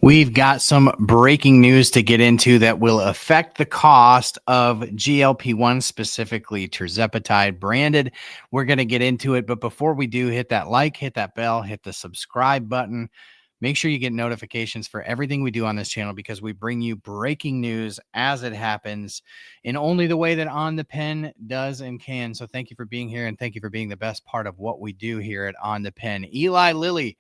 We've got some breaking news to get into that will affect the cost of GLP-1, specifically tirzepatide branded. We're going to get into it. But before we do, hit that like, hit that bell, hit the subscribe button. Make sure you get notifications for everything we do on this channel because we bring you breaking news as it happens in only the way that On the Pen does and can. So thank you for being here and thank you for being the best part of what we do here at On the Pen. Eli Lilly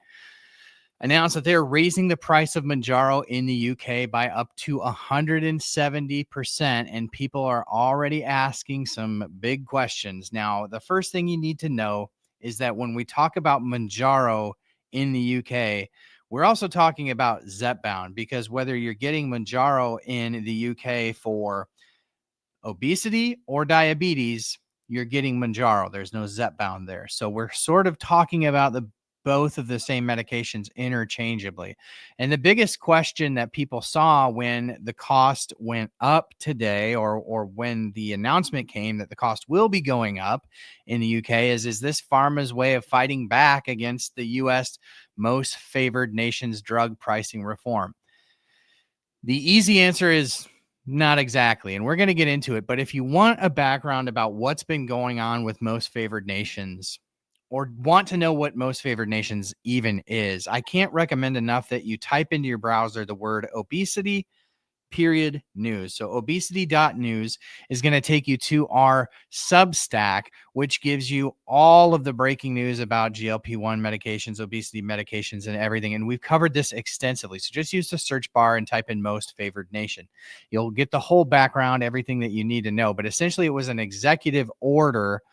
announced that they're raising the price of Mounjaro in the UK by up to 170%, and people are already asking some big questions. Now, the first thing you need to know is that when we talk about Mounjaro in the UK, we're also talking about Zepbound, because whether you're getting Mounjaro in the UK for obesity or diabetes, you're getting Mounjaro. There's no Zepbound there. So we're sort of talking about both of the same medications interchangeably. And the biggest question that people saw when the cost went up today, or when the announcement came that the cost will be going up in the UK, is this Pharma's way of fighting back against the US most favored nation's drug pricing reform? The easy answer is not exactly, and we're going to get into it. But if you want a background about what's been going on with most favored nations, or want to know what most favored nations even is, I can't recommend enough that you type into your browser the word obesity news. So obesity.news is going to take you to our Substack, which gives you all of the breaking news about GLP-1 medications, obesity medications, and everything. And we've covered this extensively. So just use the search bar and type in most favored nation. You'll get the whole background, everything that you need to know. But essentially, it was an executive order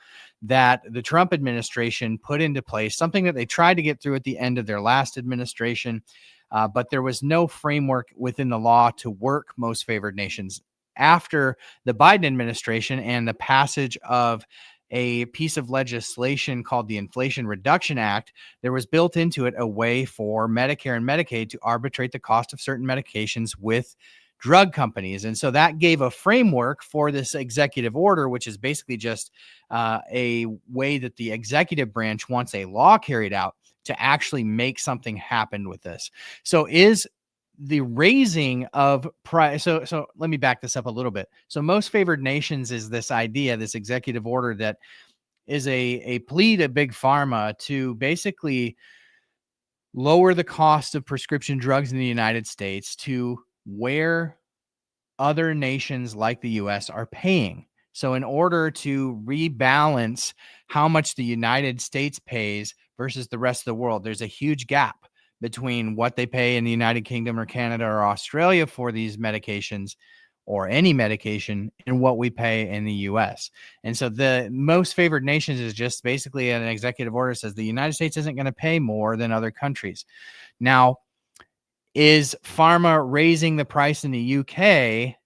that the Trump administration put into place, something that they tried to get through at the end of their last administration. But there was no framework within the law to work most favored nations. After the Biden administration and the passage of a piece of legislation called the Inflation Reduction Act, there was built into it a way for Medicare and Medicaid to arbitrate the cost of certain medications with drug companies. And so that gave a framework for this executive order, which is basically just a way that the executive branch wants a law carried out to actually make something happen with this. So is the raising of price. So let me back this up a little bit. So most favored nations is this idea, this executive order that is a plea to big pharma to basically lower the cost of prescription drugs in the United States to where other nations like the US are paying. So in order to rebalance how much the United States pays versus the rest of the world, there's a huge gap between what they pay in the United Kingdom or Canada or Australia for these medications, or any medication, and what we pay in the US. And so the most favored nations is just basically an executive order says the United States isn't going to pay more than other countries. Now, is Pharma raising the price in the UK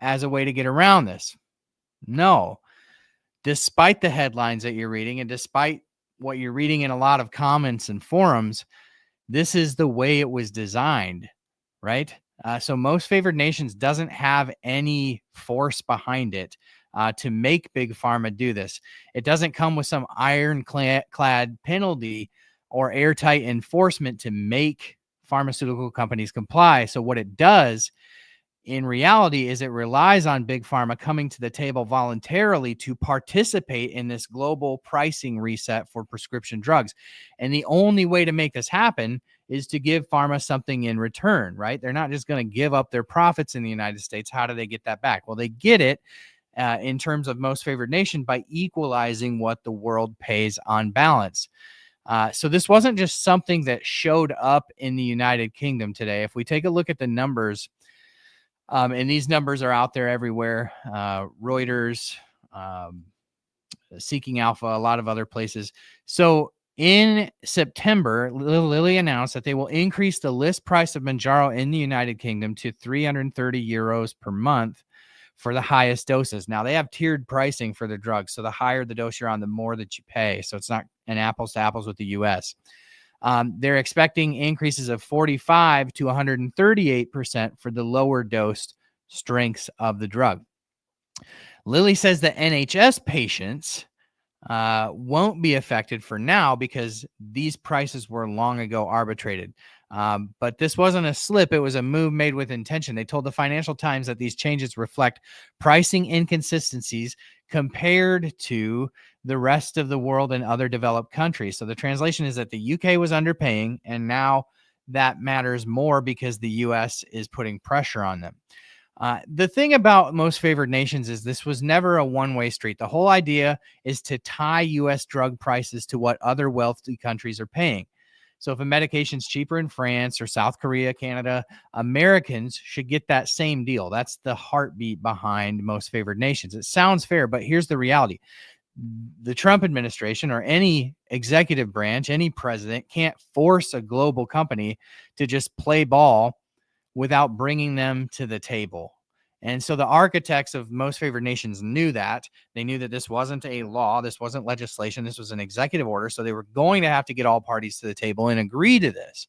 as a way to get around this? No. Despite the headlines that you're reading, and despite what you're reading in a lot of comments and forums, this is the way it was designed, right? So most favored nations doesn't have any force behind it to make big pharma do this. It doesn't come with some ironclad penalty or airtight enforcement to make pharmaceutical companies comply. So what it does in reality is it relies on big pharma coming to the table voluntarily to participate in this global pricing reset for prescription drugs. And the only way to make this happen is to give pharma something in return, right? They're not just going to give up their profits in the United States. How do they get that back? Well, they get it in terms of most favored nation by equalizing what the world pays on balance. So this wasn't just something that showed up in the United Kingdom today. If we take a look at the numbers, and these numbers are out there everywhere, Reuters, Seeking Alpha, a lot of other places. So in September, Lilly announced that they will increase the list price of Mounjaro in the United Kingdom to 330 euros per month for the highest doses. Now, they have tiered pricing for their drugs. So the higher the dose you're on, the more that you pay. So it's not an apples to apples with the US. They're expecting increases of 45 to 138% for the lower dosed strengths of the drug. Lilly says that NHS patients won't be affected for now because these prices were long ago arbitrated. But this wasn't a slip. It was a move made with intention. They told the Financial Times that these changes reflect pricing inconsistencies compared to the rest of the world and other developed countries. So the translation is that the UK was underpaying, and now that matters more because the US is putting pressure on them. The thing about most favored nations is this was never a one-way street. The whole idea is to tie US drug prices to what other wealthy countries are paying. So if a medication's cheaper in France or South Korea, Canada, Americans should get that same deal. That's the heartbeat behind most favored nations. It sounds fair, but here's the reality. The Trump administration or any executive branch, any president can't force a global company to just play ball without bringing them to the table. And so the architects of most favored nations knew that. They knew that this wasn't a law. This wasn't legislation. This was an executive order. So they were going to have to get all parties to the table and agree to this.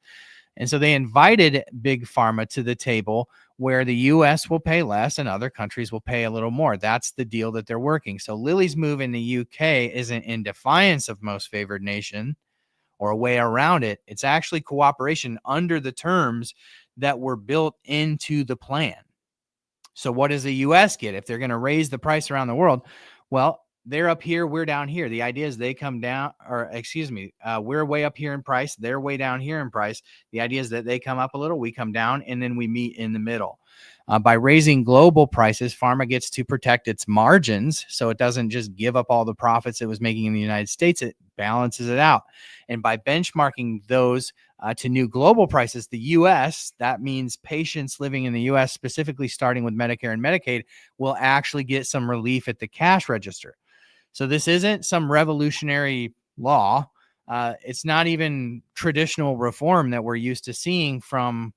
And so they invited Big Pharma to the table where the U.S. will pay less and other countries will pay a little more. That's the deal that they're working. So Lilly's move in the U.K. isn't in defiance of most favored nation or a way around it. It's actually cooperation under the terms that were built into the plan. So what does the U.S. get if they're going to raise the price around the world? Well, they're up here, we're down here. The idea is they come down, or excuse me, we're way up here in price. They're way down here in price. The idea is that they come up a little, we come down, and then we meet in the middle. By raising global prices, pharma gets to protect its margins, so it doesn't just give up all the profits it was making in the United States. It balances it out. And by benchmarking those to new global prices, the U.S., that means patients living in the U.S., specifically starting with Medicare and Medicaid, will actually get some relief at the cash register. So this isn't some revolutionary law. It's not even traditional reform that we're used to seeing from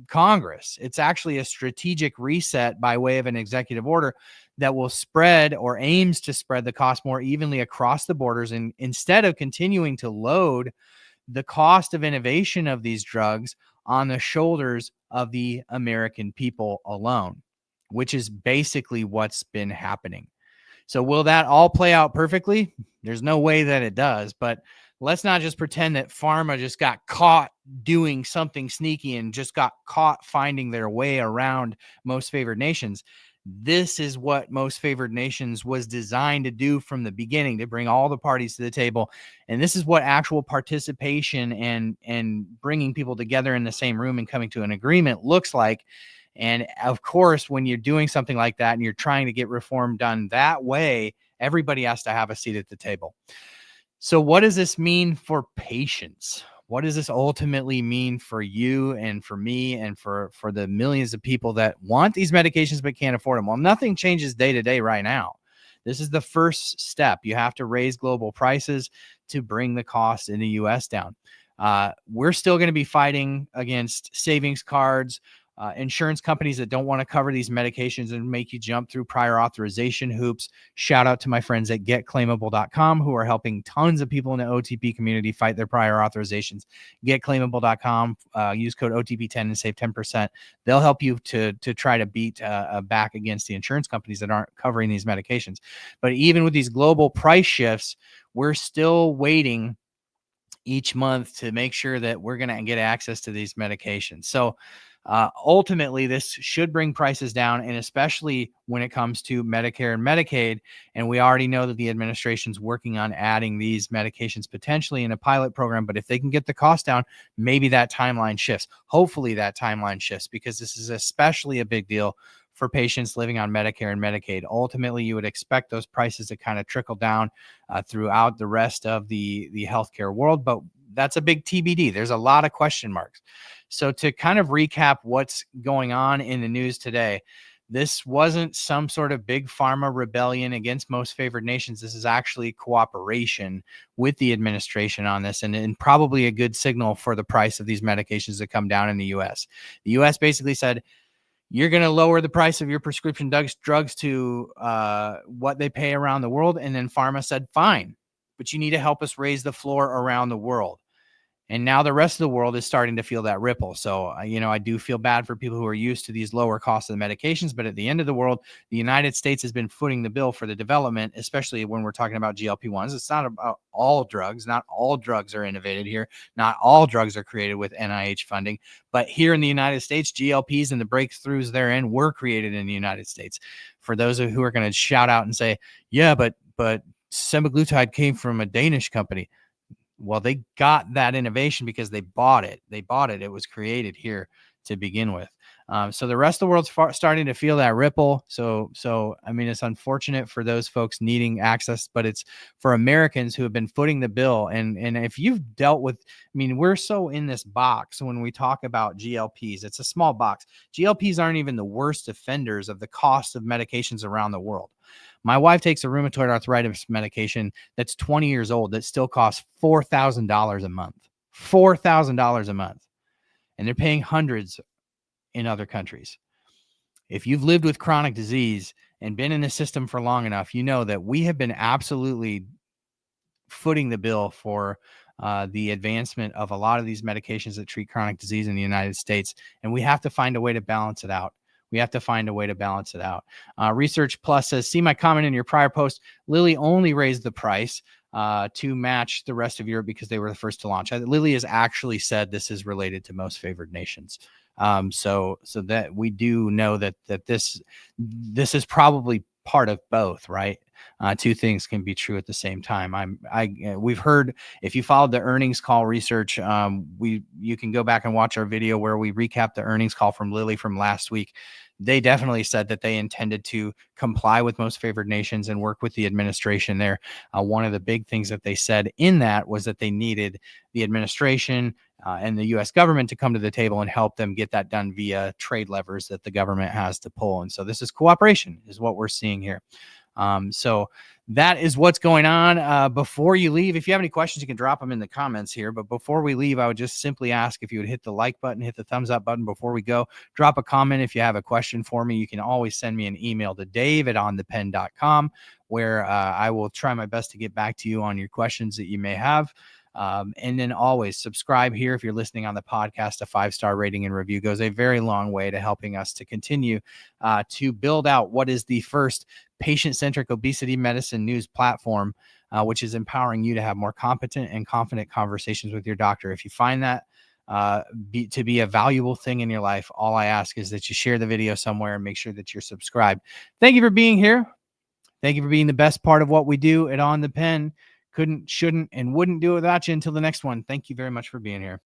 Congress. It's actually a strategic reset by way of an executive order that will spread or aims to spread the cost more evenly across the borders. And instead of continuing to load the cost of innovation of these drugs on the shoulders of the American people alone, which is basically what's been happening. So will that all play out perfectly? There's no way that it does, but let's not just pretend that pharma just got caught doing something sneaky and just got caught finding their way around most favored nations. This is what most favored nations was designed to do from the beginning, to bring all the parties to the table. And this is what actual participation and bringing people together in the same room and coming to an agreement looks like. And of course, when you're doing something like that and you're trying to get reform done that way, everybody has to have a seat at the table. So what does this mean for patients? What does this ultimately mean for you and for me and for the millions of people that want these medications but can't afford them? Well, nothing changes day to day right now. This is the first step. You have to raise global prices to bring the cost in the U.S. down. We're still going to be fighting against savings cards, insurance companies that don't want to cover these medications and make you jump through prior authorization hoops. Shout out to my friends at getclaimable.com who are helping tons of people in the OTP community fight their prior authorizations. Getclaimable.com, use code OTP10 and save 10%. They'll help you to try to beat back against the insurance companies that aren't covering these medications. But even with these global price shifts, we're still waiting each month to make sure that we're going to get access to these medications. So ultimately, this should bring prices down, and especially when it comes to Medicare and Medicaid. And we already know that the administration's working on adding these medications potentially in a pilot program. But if they can get the cost down, maybe that timeline shifts. Hopefully that timeline shifts, because this is especially a big deal for patients living on Medicare and Medicaid. Ultimately, you would expect those prices to kind of trickle down throughout the rest of the healthcare world. But that's a big TBD. There's a lot of question marks. So to kind of recap what's going on in the news today, this wasn't some sort of big pharma rebellion against most favored nations. This is actually cooperation with the administration on this, and probably a good signal for the price of these medications to come down in the U.S. The U.S. basically said, you're going to lower the price of your prescription drugs to what they pay around the world. And then pharma said, fine, but you need to help us raise the floor around the world. And now the rest of the world is starting to feel that ripple. So, I do feel bad for people who are used to these lower costs of the medications, but at the end of the world, the United States has been footing the bill for the development, especially when we're talking about GLP-1s. It's not about all drugs. Not all drugs are innovated here. Not all drugs are created with NIH funding. But here in the United States, GLPs and the breakthroughs therein were created in the United States. For those who are going to shout out and say, yeah, but semaglutide came from a Danish company. Well, they got that innovation because they bought it. It was created here to begin with. So the rest of the world's starting to feel that ripple. So I mean, it's unfortunate for those folks needing access, but it's for Americans who have been footing the bill. And if you've dealt with, I mean, we're so in this box when we talk about GLPs. It's a small box. GLPs aren't even the worst offenders of the cost of medications around the world. My wife takes a rheumatoid arthritis medication that's 20 years old that still costs $4,000 a month. $4,000 a month. And they're paying hundreds in other countries. If you've lived with chronic disease and been in the system for long enough, you know that we have been absolutely footing the bill for the advancement of a lot of these medications that treat chronic disease in the United States. And we have to find a way to balance it out. Research Plus says, see my comment in your prior post. Lilly only raised the price to match the rest of Europe because they were the first to launch. Lilly has actually said this is related to most favored nations. So that we do know that this is probably part of both, right? Two things can be true at the same time. We've heard, if you followed the earnings call research, you can go back and watch our video where we recap the earnings call from Lilly from last week. They definitely said that they intended to comply with most favored nations and work with the administration there. One of the big things that they said in that was that they needed the administration and the U.S. government to come to the table and help them get that done via trade levers that the government has to pull. And so this is cooperation, is what we're seeing here. So that is what's going on. Before you leave, if you have any questions, you can drop them in the comments here. But before we leave, I would just simply ask if you would hit the like button, hit the thumbs up button before we go. Drop a comment if you have a question for me. You can always send me an email to dave@onthepen.com, where I will try my best to get back to you on your questions that you may have. And then always subscribe here. If you're listening on the podcast, a 5-star rating and review goes a very long way to helping us to continue to build out what is the first patient-centric obesity medicine news platform, which is empowering you to have more competent and confident conversations with your doctor. If you find that to be a valuable thing in your life, all I ask is that you share the video somewhere and make sure that you're subscribed. Thank you for being here. Thank you for being the best part of what we do at On the Pen. Couldn't, shouldn't, and wouldn't do it without you until the next one. Thank you very much for being here.